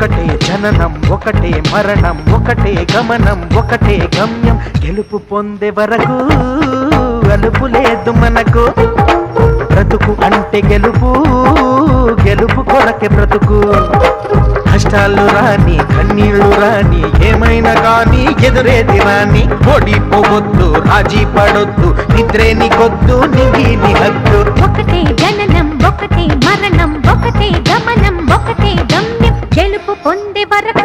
ఒకటే జననం ఒకటే మరణం ఒకటే గమనం ఒకటే గమ్యం గెలుపు పొందే వరకు అలుపు లేదు మనకు బ్రతుకు అంటే గెలుపు గెలుపు కొరకే బ్రతుకు కష్టాలు రాని కన్నీళ్లు రాని ఏమైనా కానీ ఎదురేది రాని ఓడిపోవద్దు రాజీ పడొద్దు నిద్రే నీకొద్దు నిగిలి హద్దు ఒకటే జననం ఒకటే మరణం ఒకటే గమనం ఒకటే గమ్యం గెలుపు పొందే వరకు